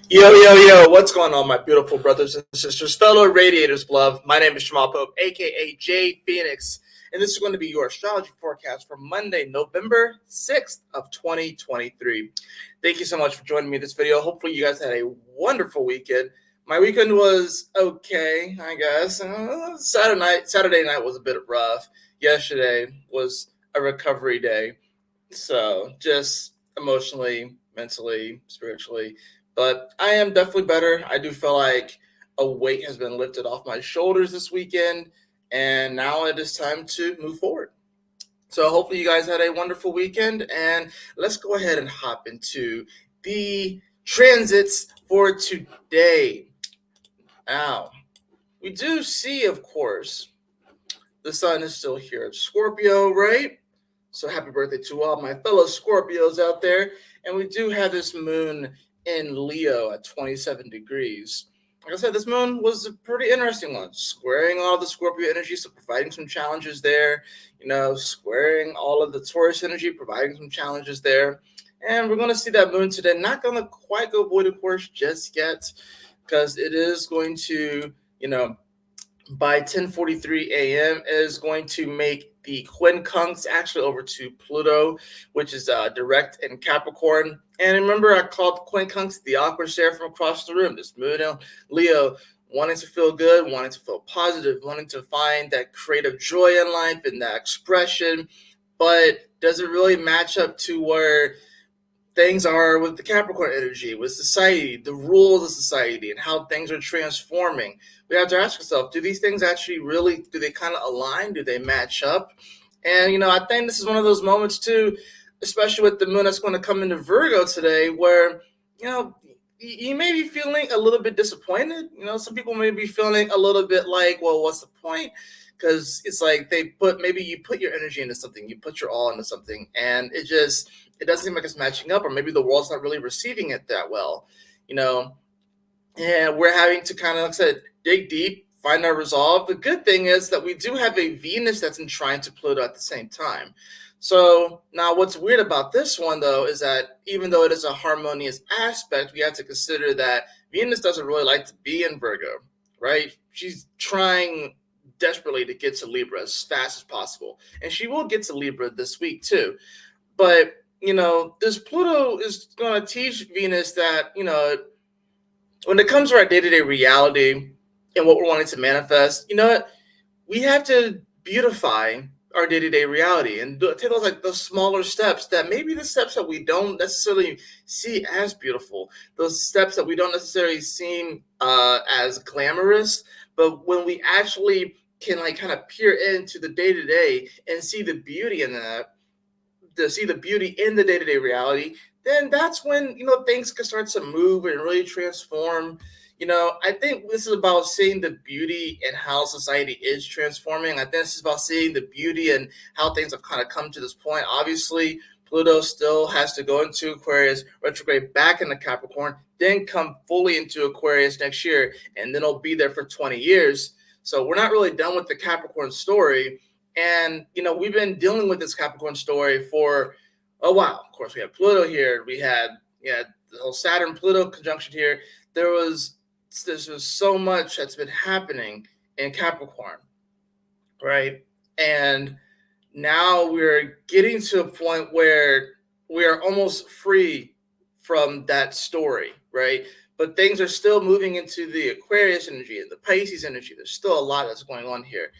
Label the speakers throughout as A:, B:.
A: Yo, what's going on, my beautiful brothers and sisters, fellow radiators of love? My name is Jamal Pope, aka J Phoenix, and this is going to be your astrology forecast for Monday, November 6th of 2023. Thank you so much for joining me in this video. Hopefully you guys had a wonderful weekend. My weekend was okay, I guess. Saturday night was a bit rough. Yesterday was a recovery day. So just emotionally, mentally, spiritually. But I am definitely better. I do feel like a weight has been lifted off my shoulders this weekend, and now it is time to move forward. So hopefully you guys had a wonderful weekend, and let's go ahead and hop into the transits for today. Now, we do see, of course, the sun is still here at Scorpio, right? So happy birthday to all my fellow Scorpios out there. And we do have this moon in Leo at 27 degrees. Like I said, this moon was a pretty interesting one, squaring all the Scorpio energy, so providing some challenges there. Squaring all of the Taurus energy, providing some challenges there. And we're going to see that moon today. Not going to quite go void of course just yet, because it is going to, by 10:43 a.m. is going to make the quincunx actually over to Pluto, which is direct in Capricorn. And remember, I called quincunx the awkward stare from across the room. This moon in Leo, wanting to feel good, wanting to feel positive, wanting to find that creative joy in life and that expression, but does it really match up to where things are with the Capricorn energy, with society, the rules of society, and how things are transforming? We have to ask ourselves, do these things actually really, do they kind of align? Do they match up? And, I think this is one of those moments too, especially with the moon that's going to come into Virgo today, where, you may be feeling a little bit disappointed. Some people may be feeling a little bit like, well, what's the point? Because it's like maybe you put your energy into something, you put your all into something, and it doesn't seem like it's matching up, or maybe the world's not really receiving it that well, and we're having to kind of, like I said, dig deep, find our resolve. The good thing is that we do have a Venus that's in trine to Pluto at the same time. So now what's weird about this one, though, is that even though it is a harmonious aspect, we have to consider that Venus doesn't really like to be in Virgo, right? She's trying desperately to get to Libra as fast as possible. And she will get to Libra this week, too. But, this Pluto is going to teach Venus that, when it comes to our day-to-day reality and what we're wanting to manifest, we have to beautify our day-to-day reality and take those like those smaller steps, that maybe the steps that we don't necessarily see as beautiful, those steps that we don't necessarily seem as glamorous, but when we actually can like kind of peer into the day-to-day and see the beauty in that, to see the beauty in the day-to-day reality, then that's when things can start to move and really transform. I think this is about seeing the beauty and how society is transforming. I think this is about seeing the beauty and how things have kind of come to this point. Obviously, Pluto still has to go into Aquarius, retrograde back into Capricorn, then come fully into Aquarius next year, and then it'll be there for 20 years. So we're not really done with the Capricorn story. And, we've been dealing with this Capricorn story for a while. Of course, we have Pluto here. We had the whole Saturn-Pluto conjunction here. There's so much that's been happening in Capricorn, right? And now we're getting to a point where we are almost free from that story, right? But things are still moving into the Aquarius energy and the Pisces energy. There's still a lot that's going on here.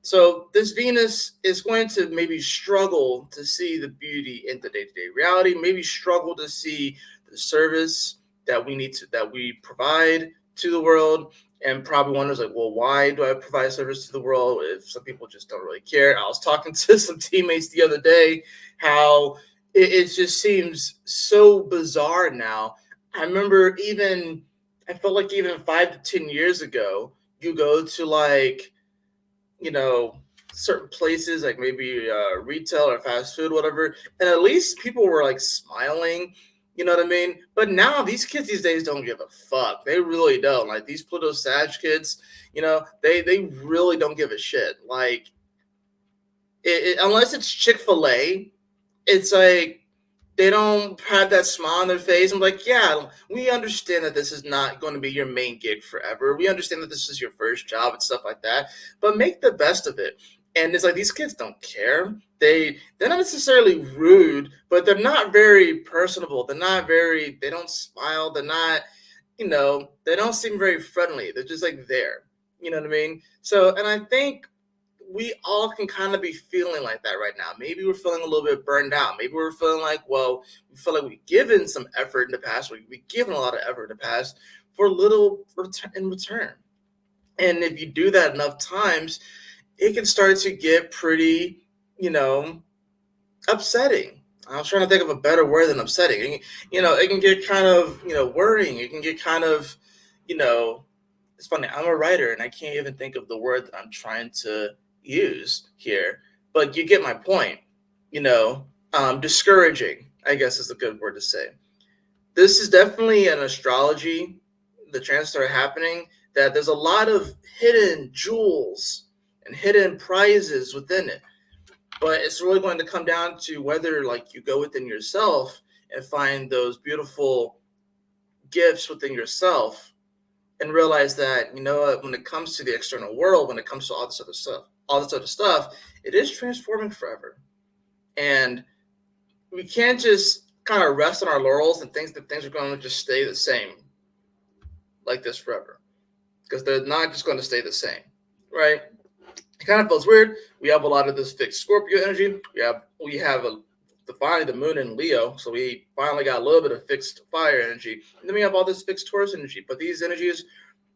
A: So this Venus is going to maybe struggle to see the beauty in the day-to-day reality, maybe struggle to see the service that we provide to the world, and probably wonders like, well, why do I provide service to the world if some people just don't really care? I was talking to some teammates the other day how it just seems so bizarre now. I remember I felt like even 5 to 10 years ago, you go to like, certain places like maybe retail or fast food, whatever, and at least people were like smiling, you know what I mean? But now these kids these days don't give a fuck. They really don't. Like these Pluto Sag kids, they really don't give a shit. Like unless it's Chick-fil-A, it's like they don't have that smile on their face. I'm like, yeah, we understand that this is not going to be your main gig forever. We understand that this is your first job and stuff like that, but make the best of it. And it's like these kids don't care. They're not necessarily rude, but they're not very personable. They're not very. They don't smile. They're not. They don't seem very friendly. They're just like there. You know what I mean? So, and I think we all can kind of be feeling like that right now. Maybe we're feeling a little bit burned out. Maybe we're feeling like, well, we feel like we've given some effort in the past. We've given a lot of effort in the past for little in return. And if you do that enough times, it can start to get pretty, upsetting. I was trying to think of a better word than upsetting. It can get kind of, worrying. It can get kind of, you know, it's funny. I'm a writer and I can't even think of the word that I'm trying to use here, but you get my point. Discouraging, I guess is a good word to say. This is definitely an astrology. The transits are happening that there's a lot of hidden jewels and hidden prizes within it. But it's really going to come down to whether like you go within yourself and find those beautiful gifts within yourself and realize that when it comes to the external world, when it comes to all this other stuff, it is transforming forever, and we can't just kind of rest on our laurels and think that things are going to just stay the same like this forever, because they're not just going to stay the same, right? It kind of feels weird. We have a lot of this fixed Scorpio energy. Finally the moon in Leo, so we finally got a little bit of fixed fire energy, and then we have all this fixed Taurus energy. But these energies,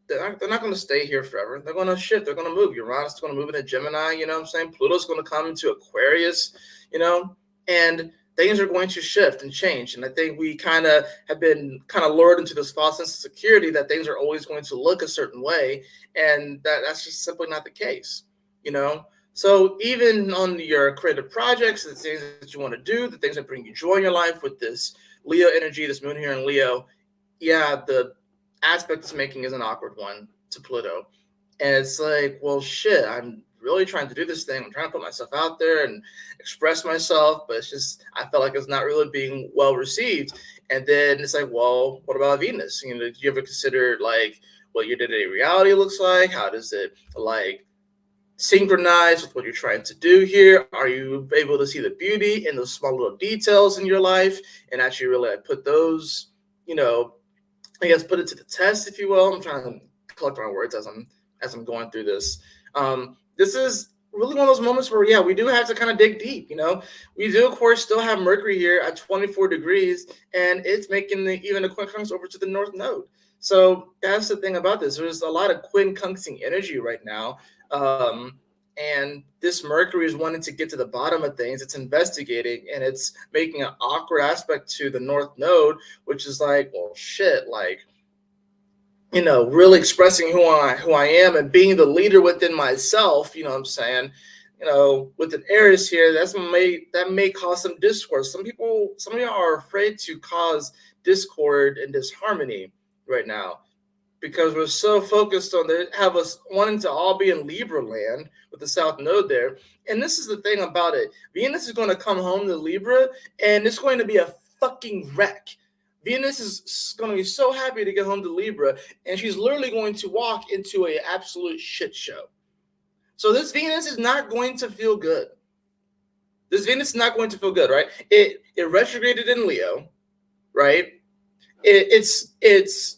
A: they're not going to stay here forever. They're going to shift. They're going to move. Uranus is going to move into Gemini. You know what I'm saying? Pluto's going to come into Aquarius. And things are going to shift and change. And I think we kind of have been kind of lured into this false sense of security that things are always going to look a certain way, and that's just simply not the case. So even on your creative projects, the things that you want to do, the things that bring you joy in your life with this Leo energy, this moon here in Leo, yeah, the aspect it's making is an awkward one to Pluto. And it's like, well, shit, I'm really trying to do this thing. I'm trying to put myself out there and express myself, but it's just, I felt like it's not really being well received. And then it's like, well, what about Venus? Did you ever consider like what your day-to-day reality looks like? How does it like synchronize with what you're trying to do here? Are you able to see the beauty in those small little details in your life and actually really like, put those, I guess put it to the test, if you will? I'm trying to collect my words as I'm going through this. This is really one of those moments where, yeah, we do have to kind of dig deep. We do, of course, still have Mercury here at 24 degrees, and it's making even a quincunx over to the North Node. So that's the thing about this. There's a lot of quincunxing energy right now. And this Mercury is wanting to get to the bottom of things. It's investigating, and it's making an awkward aspect to the North Node, which is like, well, shit, like, really expressing who I am and being the leader within myself. You know what I'm saying? With an Aries here, that may cause some discord. Some of y'all are afraid to cause discord and disharmony right now, because we're so focused on have us wanting to all be in Libra land with the South Node there. And this is the thing about it. Venus is going to come home to Libra, and it's going to be a fucking wreck. Venus is going to be so happy to get home to Libra, and she's literally going to walk into an absolute shit show. So this Venus is not going to feel good. This Venus is not going to feel good, right? It retrograded in Leo, right? It's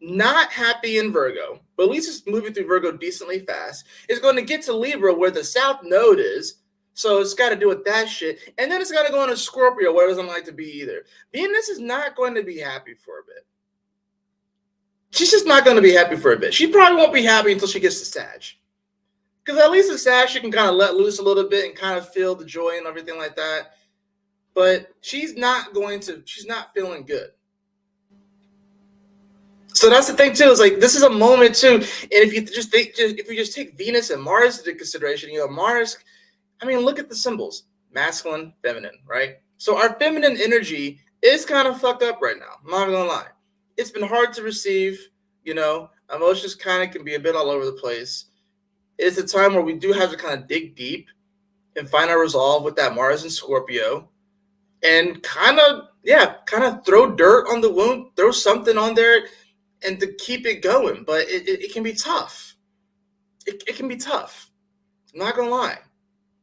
A: not happy in Virgo, but at least it's moving through Virgo decently fast. It's going to get to Libra where the South Node is, so it's got to do with that shit. And then it's got to go into Scorpio where it doesn't like to be either. Venus is not going to be happy for a bit. She's just not going to be happy for a bit. She probably won't be happy until she gets to Sag. Because at least in Sag, she can kind of let loose a little bit and kind of feel the joy and everything like that. But she's not feeling good. So that's the thing too. Is like this is a moment too, and if you just take Venus and Mars into consideration, Mars. I mean, look at the symbols: masculine, feminine, right? So our feminine energy is kind of fucked up right now. I'm not gonna lie. It's been hard to receive. Emotions kind of can be a bit all over the place. It's a time where we do have to kind of dig deep and find our resolve with that Mars and Scorpio. and kind of throw dirt on the wound, throw something on there, and to keep it going. But it can be tough. It can be tough. I'm not gonna lie.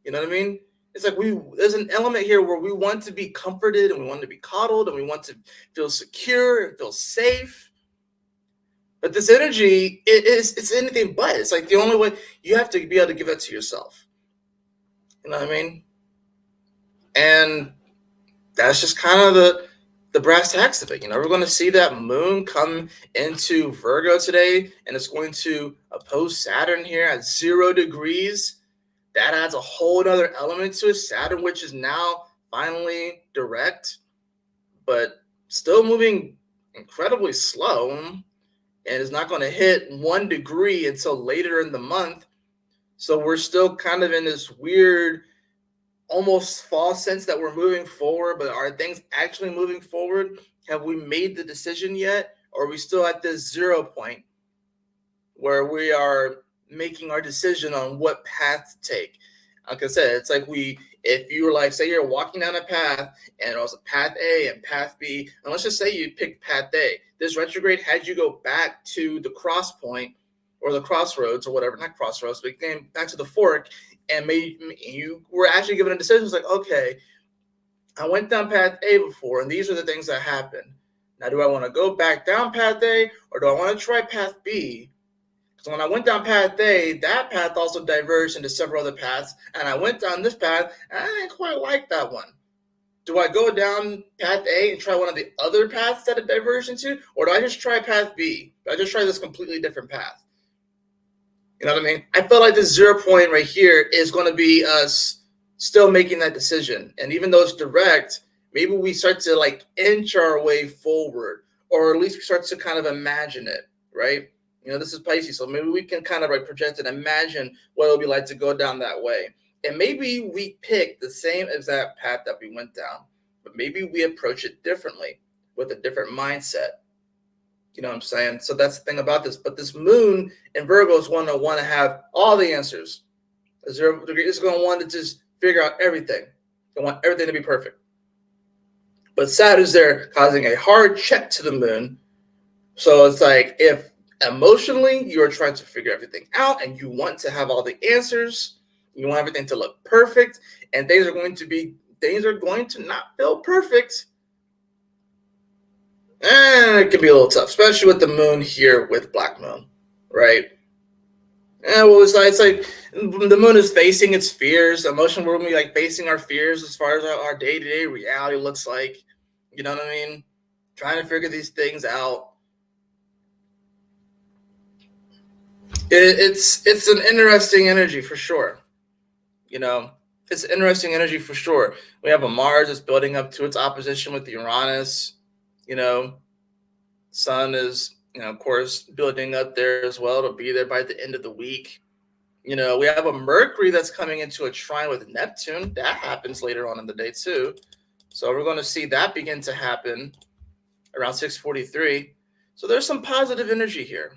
A: You know what I mean? It's like there's an element here where we want to be comforted and we want to be coddled and we want to feel secure and feel safe. But this energy, it's anything but. It's like the only way you have to be able to give that to yourself. You know what I mean? And that's just kind of the brass tacks of it. We're going to see that moon come into Virgo today, and it's going to oppose Saturn here at 0 degrees. That adds a whole other element to it. Saturn, which is now finally direct, but still moving incredibly slow, and is not going to hit 1 degree until later in the month. So we're still kind of in this weird, almost false sense that we're moving forward, but are things actually moving forward? Have we made the decision yet? Or are we still at this 0 point where we are making our decision on what path to take? Like I said, it's like if you were like, say you're walking down a path and it was a path A and path B, and let's just say you picked path A. This retrograde had you go back to the cross point or the crossroads or whatever, not crossroads, but came back to the fork, and you were actually given a decision. It's like, okay, I went down path A before, and these are the things that happened. Now, do I want to go back down path A, or do I want to try path B? Because when I went down path A, that path also diverged into several other paths, and I went down this path, and I didn't quite like that one. Do I go down path A and try one of the other paths that it diverged into, or do I just try path B? Do I just try this completely different path? You know what I mean? I feel like this 0 point right here is going to be us still making that decision. And even though it's direct, maybe we start to like inch our way forward, or at least we start to kind of imagine it, right? This is Pisces, so maybe we can kind of like project and imagine what it would be like to go down that way. And maybe we pick the same exact path that we went down, but maybe we approach it differently with a different mindset. You know what I'm saying? So that's the thing about this. But this moon in Virgo is going to want to have all the answers. 0 degree is going to want to just figure out everything. They want everything to be perfect. But Saturn's there causing a hard check to the moon. So it's like if emotionally you're trying to figure everything out and you want to have all the answers, you want everything to look perfect, and things are going to not feel perfect. And it can be a little tough, especially with the moon here with Black Moon, right? And it's like the moon is facing its fears. Emotion, we're going to be like facing our fears as far as our day-to-day reality looks like. You know what I mean? Trying to figure these things out. It's an interesting energy for sure. It's an interesting energy for sure. We have a Mars that's building up to its opposition with the Uranus. Sun is, of course, building up there as well to be there by the end of the week. We have a Mercury that's coming into a trine with Neptune. That happens later on in the day too. So we're going to see that begin to happen around 6:43. So there's some positive energy here.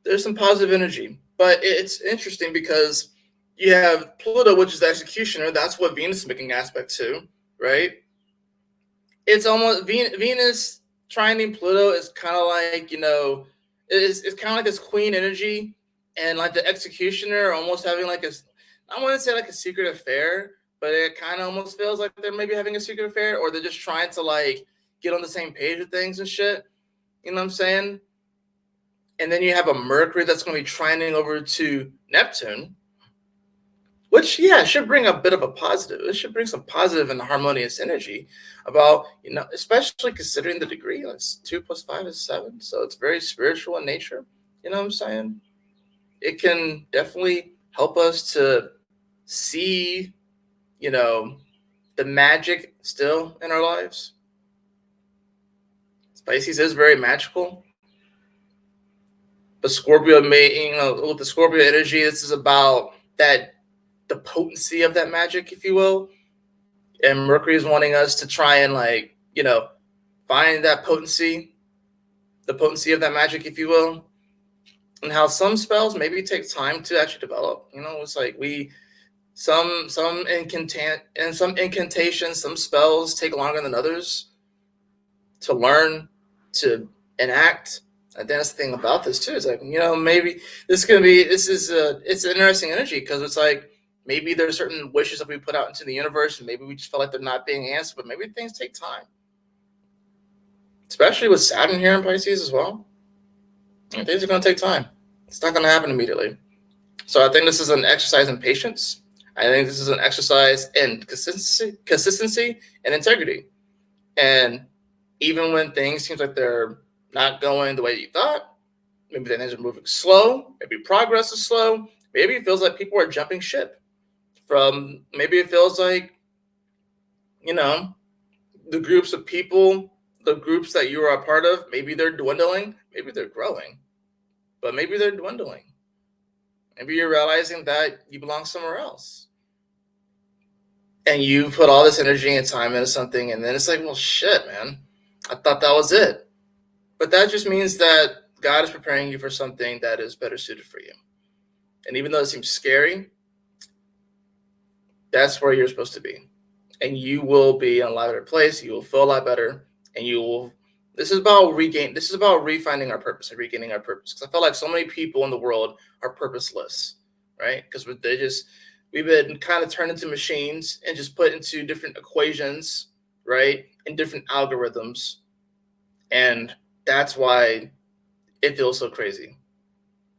A: There's some positive energy. But it's interesting because you have Pluto, which is the executioner. That's what Venus is making aspect to, right? It's almost Venus trining Pluto is kind of like, it's kind of like this queen energy, and like the executioner almost having like I want to say like a secret affair, but it kind of almost feels like they're maybe having a secret affair, or they're just trying to like get on the same page with things and shit. You know what I'm saying? And then you have a Mercury that's going to be trining over to Neptune, which, should bring a bit of a positive. It should bring some positive and harmonious energy about, especially considering the degree. It's 2 + 5 is 7. So it's very spiritual in nature. You know what I'm saying? It can definitely help us to see, the magic still in our lives. Pisces is very magical. But Scorpio with the Scorpio energy, this is about the potency of that magic, if you will. And Mercury is wanting us to try and find that potency, the potency of that magic, if you will. And how some spells maybe take time to actually develop. It's like we Some incantations, some spells take longer than others to learn, to enact. I think that's the thing about this too. Is like, maybe it's an interesting energy because it's like maybe there's certain wishes that we put out into the universe, and maybe we just feel like they're not being answered, but maybe things take time. Especially with Saturn here in Pisces as well. And things are going to take time. It's not going to happen immediately. So I think this is an exercise in patience. I think this is an exercise in consistency and integrity. And even when things seems like they're not going the way you thought, maybe things are moving slow, maybe progress is slow, maybe it feels like people are jumping ship. Maybe it feels like, the groups of people, the groups that you are a part of, maybe they're dwindling, maybe they're growing, but maybe they're dwindling. Maybe you're realizing that you belong somewhere else. And you put all this energy and time into something, and then it's like, well, shit, man. I thought that was it. But that just means that God is preparing you for something that is better suited for you. And even though it seems scary, that's where you're supposed to be. And you will be in a lot better place. You will feel a lot better. And you will. This is about refinding our purpose and regaining our purpose. Because I feel like so many people in the world are purposeless, right? Because we've been kind of turned into machines and just put into different equations, right? And different algorithms. And that's why it feels so crazy.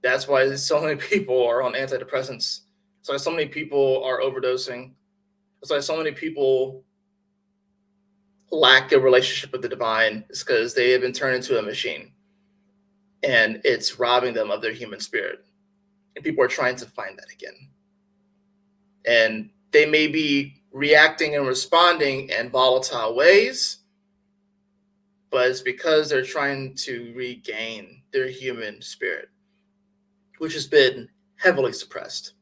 A: That's why so many people are on antidepressants. That's why so many people are overdosing. That's why so many people lack a relationship with the divine. It's because they have been turned into a machine. And it's robbing them of their human spirit. And people are trying to find that again. And they may be reacting and responding in volatile ways, but it's because they're trying to regain their human spirit, which has been heavily suppressed.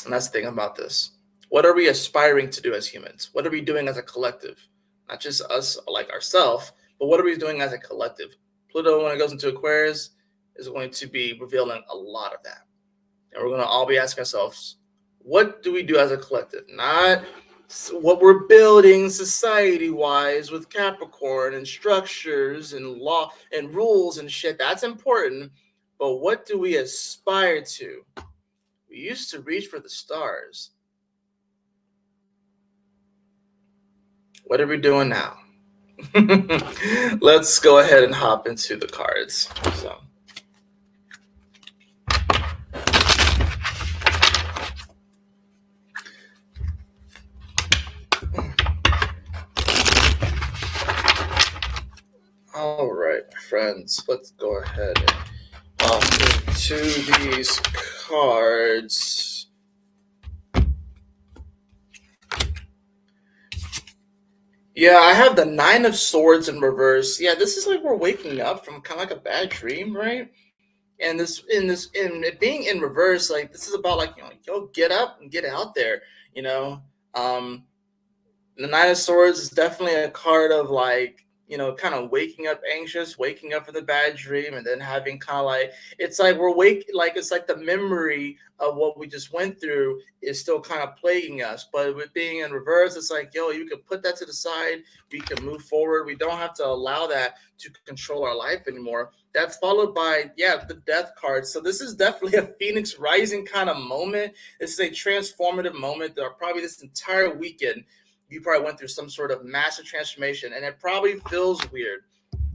A: And that's the thing about this. What are we aspiring to do as humans? What are we doing as a collective? Not just us, like ourselves, but what are we doing as a collective? Pluto, when it goes into Aquarius, is going to be revealing a lot of that. And we're going to all be asking ourselves, what do we do as a collective? Not what we're building society-wise with Capricorn and structures and law and rules and shit. That's important. But what do we aspire to? We used to reach for the stars. What are we doing now? Let's go ahead and hop into the cards. So. All right, friends, let's go ahead and hop into these cards. Yeah, I have the Nine of Swords in reverse. Yeah, this is like we're waking up from kind of like a bad dream, right? And in it being in reverse, like this is about like, yo, get up and get out there, you know. The Nine of Swords is definitely a card of like, kind of waking up anxious, waking up from the bad dream, and then having kind of like, it's like it's like the memory of what we just went through is still kind of plaguing us. But with being in reverse, it's like, yo, you can put that to the side. We can move forward. We don't have to allow that to control our life anymore. That's followed by, the Death card. So this is definitely a Phoenix Rising kind of moment. This is a transformative moment. There are probably this entire weekend you probably went through some sort of massive transformation, and it probably feels weird.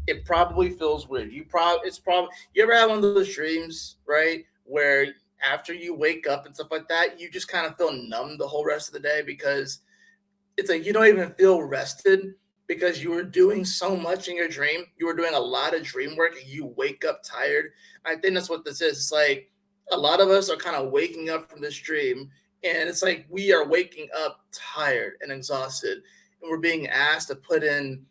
A: It probably feels weird. You ever had one of those dreams, right, where after you wake up and stuff like that, you just kind of feel numb the whole rest of the day because it's like you don't even feel rested because you were doing so much in your dream. You were doing a lot of dream work and you wake up tired. I think that's what this is. It's like a lot of us are kind of waking up from this dream, and it's like we are waking up tired and exhausted, and we're being asked to put in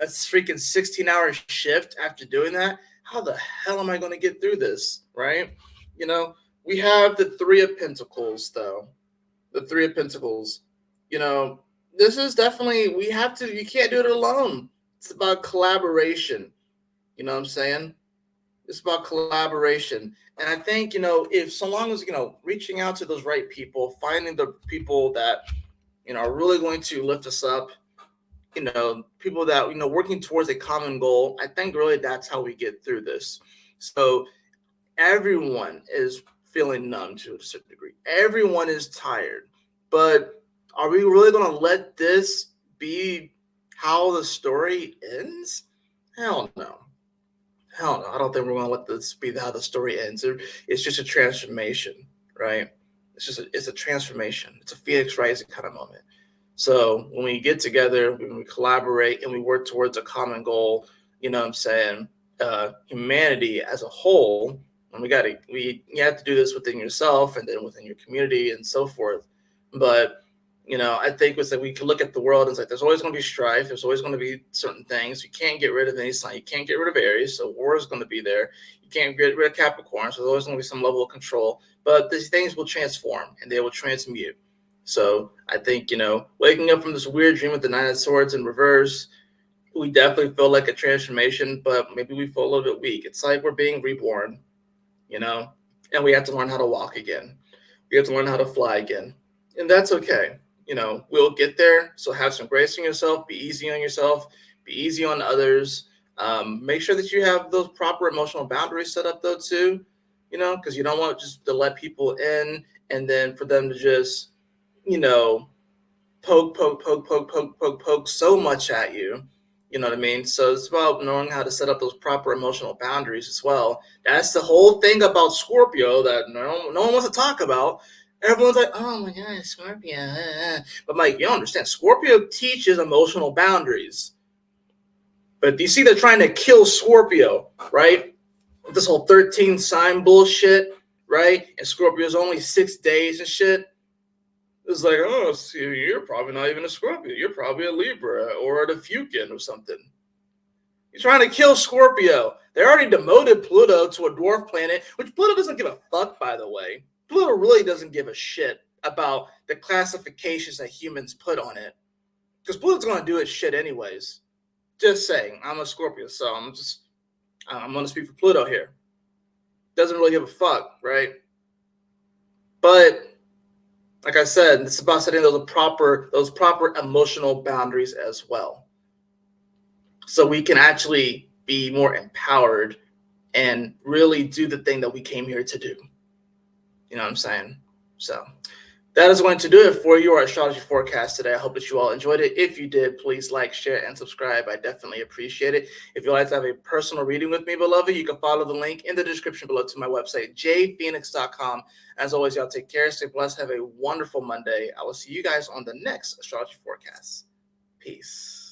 A: a freaking 16-hour shift after doing that. How the hell am I going to get through this, right? We have the Three of Pentacles, though. The Three of Pentacles. This is definitely, you can't do it alone. It's about collaboration. You know what I'm saying? It's about collaboration. And I think, if so long as, reaching out to those right people, finding the people that, are really going to lift us up, people that, working towards a common goal, I think really that's how we get through this. So everyone is feeling numb to a certain degree. Everyone is tired. But are we really going to let this be how the story ends? Hell no. Hell no. I don't think we're going to let this be how the story ends. It's just a transformation, right? It's a transformation. It's a Phoenix Rising kind of moment. So when we get together, when we collaborate and we work towards a common goal, you know what I'm saying? Humanity as a whole, and you have to do this within yourself and then within your community and so forth. But I think it's like we can look at the world and it's like there's always going to be strife. There's always going to be certain things. You can't get rid of any sign. You can't get rid of Aries, so war is going to be there. You can't get rid of Capricorn, so there's always going to be some level of control. But these things will transform and they will transmute. So I think, waking up from this weird dream with the Nine of Swords in reverse, we definitely feel like a transformation, but maybe we feel a little bit weak. It's like we're being reborn, and we have to learn how to walk again. We have to learn how to fly again. And that's okay. We'll get there. So have some grace on yourself, be easy on yourself, be easy on others. Make sure that you have those proper emotional boundaries set up though too, because you don't want just to let people in and then for them to just, poke so much at you. You know what I mean? So it's about knowing how to set up those proper emotional boundaries as well. That's the whole thing about Scorpio that no one wants to talk about. Everyone's like, oh my God, Scorpio. But Mike, you don't understand. Scorpio teaches emotional boundaries. But you see, they're trying to kill Scorpio, right? This whole 13 sign bullshit, right? And Scorpio's only 6 days and shit. It's like, oh, see, you're probably not even a Scorpio. You're probably a Libra or a Fukin or something. You're trying to kill Scorpio. They already demoted Pluto to a dwarf planet, which Pluto doesn't give a fuck, by the way. Pluto really doesn't give a shit about the classifications that humans put on it. Because Pluto's going to do its shit anyways. Just saying. I'm a Scorpio, so I'm going to speak for Pluto here. Doesn't really give a fuck, right? But like I said, it's about setting those proper emotional boundaries as well. So we can actually be more empowered and really do the thing that we came here to do. You know what I'm saying? So that is going to do it for your astrology forecast today. I hope that you all enjoyed it. If you did, please like, share, and subscribe. I definitely appreciate it. If you'd like to have a personal reading with me, beloved, you can follow the link in the description below to my website, jphoenix.com. As always, y'all take care, stay blessed, have a wonderful Monday. I will see you guys on the next astrology forecast. Peace.